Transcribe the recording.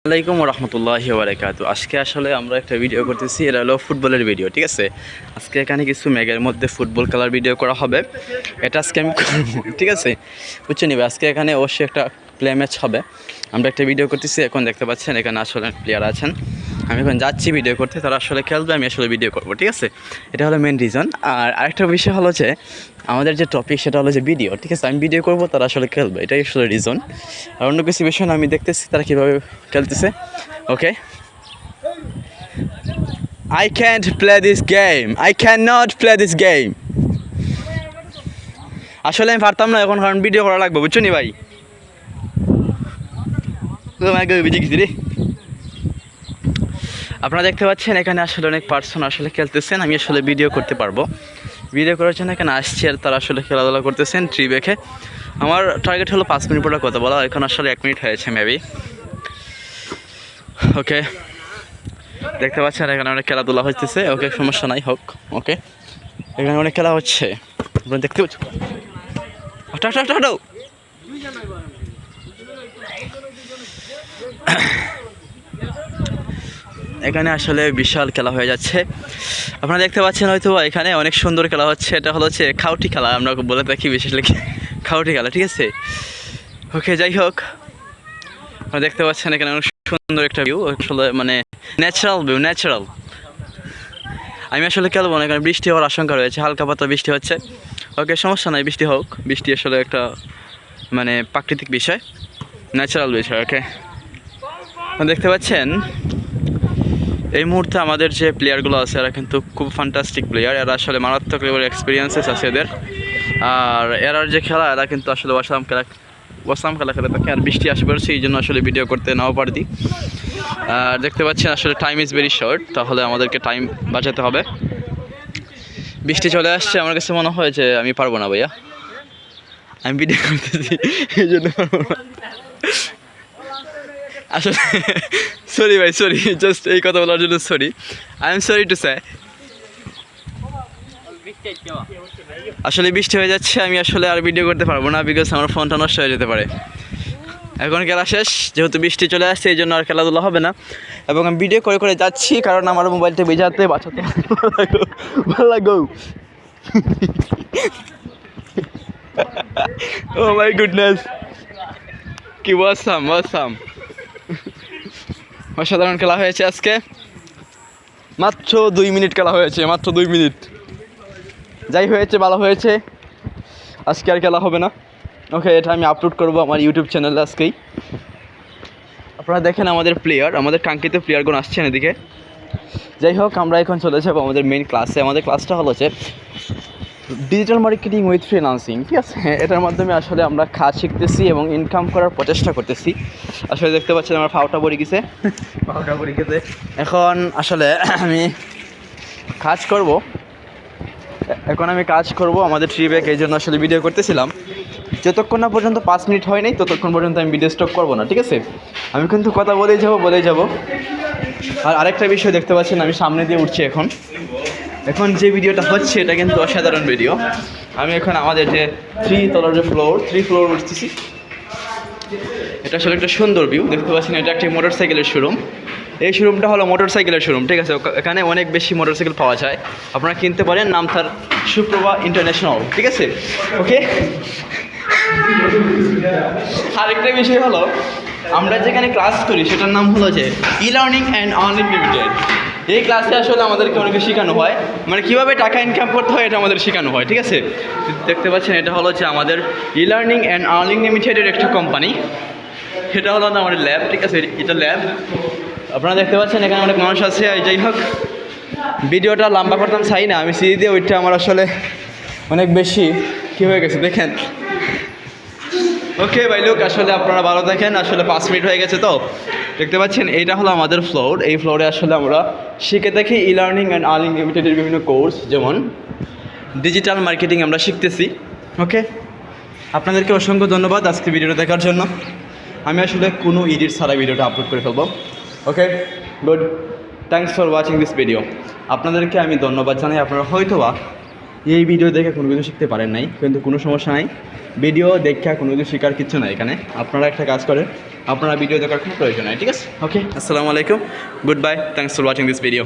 আসসালামাইকুম রহমতুল্লাহি ওয়া বারাকাতুহু। আজকে আসলে আমরা একটা ভিডিও করতেছি, এটা হলো ফুটবলের ভিডিও, ঠিক আছে। আজকে এখানে কিছু ম্যাগের মধ্যে ফুটবল খেলার ভিডিও করা হবে, এটা আজকে আমি করবো, ঠিক আছে, বুঝছো নিবে। আজকে এখানে অবশ্যই একটা প্লে ম্যাচ হবে, আমরা একটা ভিডিও করতেছি। এখন দেখতে পাচ্ছেন এখানে আসলে প্লেয়ার আছেন, আমি এখন যাচ্ছি ভিডিও করতে, তারা আসলে খেলবে, আমি আসলে ভিডিও করবো, ঠিক আছে। এটা হলো মেন রিজন। আর আরেকটা বিষয় হলো যে আমাদের যে টপিক সেটা হলো যে ভিডিও, ঠিক আছে। আমি ভিডিও করবো, তারা আসলে খেলবে, এটাই আসলে রিজন। আর অন্য কিছু বিষয় না, আমি দেখতেছি তারা কীভাবে খেলতেছে। ওকে, I can't play this game. I cannot play this game. আসলে আমি পারতাম না এখন, কারণ ভিডিও করা লাগবে, বুঝছো নি ভাই। আপনারা দেখতে পাচ্ছেন এখানে আসলে অনেক পার্সন আসলে খেলতেছেন, আমি আসলে ভিডিও করতে পারবো। ভিডিও করার জন্য এখানে আসছি, আর তারা আসলে খেলাধুলা করতেছেন ট্রি ব্রেকে। আমার টার্গেট হলো 5 মিনিট পরে কথা বলা, এখন আসলে 1 মিনিট হয়েছে মেবি। ওকে, দেখতে পাচ্ছেন এখানে অনেক খেলাধুলা হচ্ছে। ওকে, সমস্যা নাই, হোক। ওকে, এখানে অনেক খেলা হচ্ছে, আপনারা দেখতে পাচ্ছেন। এখানে আসলে বিশাল খেলা হয়ে যাচ্ছে, আপনারা দেখতে পাচ্ছেন হয়তো। এখানে অনেক সুন্দর খেলা হচ্ছে, এটা হলো হচ্ছে খাউটি খেলা, আমরা বলে থাকি বিশেষ করে খাউটি খেলা, ঠিক আছে। ওকে, যাই হোক, আপনারা দেখতে পাচ্ছেন এখানে অনেক সুন্দর একটা ভিউ, আসলে মানে ন্যাচারাল ভিউ, ন্যাচারাল। আমি আসলে খেলবো না, এখানে বৃষ্টি হওয়ার আশঙ্কা রয়েছে, হালকা পাতলা বৃষ্টি হচ্ছে। ওকে, সমস্যা নাই, বৃষ্টি হোক, বৃষ্টি আসলে একটা মানে প্রাকৃতিক বিষয়, ন্যাচারাল বিষয়। ওকে, দেখতে পাচ্ছেন এই মুহূর্তে আমাদের যে প্লেয়ারগুলো আছে এরা কিন্তু খুব ফ্যান্টাস্টিক প্লেয়ার, এরা আসলে মারাত্মক লেভেলের এক্সপিরিয়েন্সেস আছে এদের। আর এরার যে খেলা, এরা কিন্তু আসলে ওয়াসাম খেলা খেলে থাকে। আর বৃষ্টি আসে পড়ছে, এই জন্য আসলে ভিডিও করতে নাও পারতি। আর দেখতে পাচ্ছেন আসলে টাইম ইজ ভেরি শর্ট, তাহলে আমাদেরকে টাইম বাঁচাতে হবে। বৃষ্টি চলে আসছে, আমার কাছে মনে হয় যে আমি পারবো না ভাইয়া, আমি ভিডিও করতেছি এই জন্য পারবো না আসলে। সরি ভাই, সরি, জাস্ট এই কথা বলার জন্য sorry, I am sorry to say. আসলে বৃষ্টি হয়ে যাচ্ছে, আমি আসলে আর ভিডিও করতে পারবো না, বিকজ আমার ফোনটা নষ্ট হয়ে যেতে পারে। এখন খেলা শেষ, যেহেতু বৃষ্টি চলে আসছে এই জন্য আর খেলাধুলা হবে না, এবং আমি ভিডিও করে করে যাচ্ছি, কারণ আমার মোবাইলটা বাঁচাতে ভালো লাগো। ও মাই গুডনেস, কি ওয়াসাম ওয়াসাম, অসাধারণ খেলা হয়েছে আজকে। মাত্র 2 মিনিট খেলা হয়েছে, মাত্র 2 মিনিট। যাই হয়েছে ভালো হয়েছে, আজকে আর খেলা হবে না। ওকে, এটা আমি আপলোড করবো আমার ইউটিউব চ্যানেলে আজকেই। আপনারা দেখেন আমাদের প্লেয়ার, আমাদের কাঙ্ক্ষিত প্লেয়ারগুলো আসছেন এদিকে। যাই হোক, আমরা এখন চলে যাবো আমাদের মেইন ক্লাসে। আমাদের ক্লাসটা হলো যে ডিজিটাল মার্কেটিং উইথ ফ্রিল্যান্সিং, ঠিক আছে। এটার মাধ্যমে আসলে আমরা কাজ শিখতেছি এবং ইনকাম করার প্রচেষ্টা করতেছি। আসলে দেখতে পাচ্ছেন আমার পাউটা পড়ে গেছে, এখন আসলে আমি কাজ করব, আমাদের ট্রি ব্যাক, এই জন্য আসলে ভিডিও করতেছিলাম। যতক্ষণ না পর্যন্ত 5 মিনিট হয় নাই ততক্ষণ পর্যন্ত আমি ভিডিও স্টপ করবো না, ঠিক আছে। আমি কিন্তু কথা বলেই যাবো। আর আরেকটা বিষয় দেখতে পাচ্ছেন, আমি সামনে দিয়ে উঠছি এখন যে ভিডিওটা হচ্ছে এটা কিন্তু অসাধারণ ভিডিও। আমি এখন আমাদের যে 3 তলার যে থ্রি ফ্লোর উঠতেছি, এটা আসলে একটা সুন্দর ভিউ দেখতে পাচ্ছেন। এটা একটা মোটরসাইকেলের শোরুম, এই শোরুমটা হলো মোটরসাইকেলের শোরুম, ঠিক আছে। এখানে অনেক বেশি মোটরসাইকেল পাওয়া যায়, আপনারা কিনতে পারেন, নাম তার সুপ্রভা ইন্টারন্যাশনাল, ঠিক আছে। ওকে, আরেকটা বিষয় হলো আমরা যেখানে ক্লাস করি সেটার নাম হলো যে ই-লার্নিং অ্যান্ড আর্নিং লিমিটেড। এই ক্লাসে আসলে আমাদেরকে অনেক শেখানো হয়, মানে কীভাবে টাকা ইনকাম করতে হয় এটা আমাদের শেখানো হয়, ঠিক আছে। দেখতে পাচ্ছেন এটা হলো যে আমাদের ই-লার্নিং অ্যান্ড আর্নিং লিমিটেডের একটা কোম্পানি, এটা হলো আমাদের ল্যাব, ঠিক আছে। এটা ল্যাব, আপনারা দেখতে পাচ্ছেন এখানে অনেক মানুষ আছে। যাই হোক, ভিডিওটা লম্বা করতাম চাই না, আমি সিঁড়ি দিয়ে ওইটা আমার আসলে অনেক বেশি কী হয়ে গেছে দেখেন। ওকে ভাই লোক, আসলে আপনারা ভালো দেখেন, আসলে 5 মিনিট হয়ে গেছে তো। দেখতে পাচ্ছেন এইটা হলো আমাদের ফ্লোর, এই ফ্লোরে আসলে আমরা শিখে থাকি ই-লার্নিং অ্যান্ড আর্নিং লিমিটেডের বিভিন্ন কোর্স, যেমন ডিজিটাল মার্কেটিং আমরা শিখতেছি। ওকে, আপনাদেরকে অসংখ্য ধন্যবাদ আজকে ভিডিওটা দেখার জন্য। আমি আসলে কোনো এডিট ছাড়া ভিডিওটা আপলোড করে ফেলবো। Okay, good, thanks for watching this video. আপনাদেরকে আমি ধন্যবাদ জানাই। আপনারা হয়তোবা এই ভিডিও দেখে কোনো কিছু শিখতে পারেন নাই, কিন্তু কোনো সমস্যা নাই, ভিডিও দেখে কোনো কিছু শেখার কিছু নাই এখানে। আপনারা একটা কাজ করেন, আপনারা ভিডিও দেখার কোনো প্রয়োজন নাই, ঠিক আছে? ওকে, আসসালামু আলাইকুম, good bye, thanks for watching this video.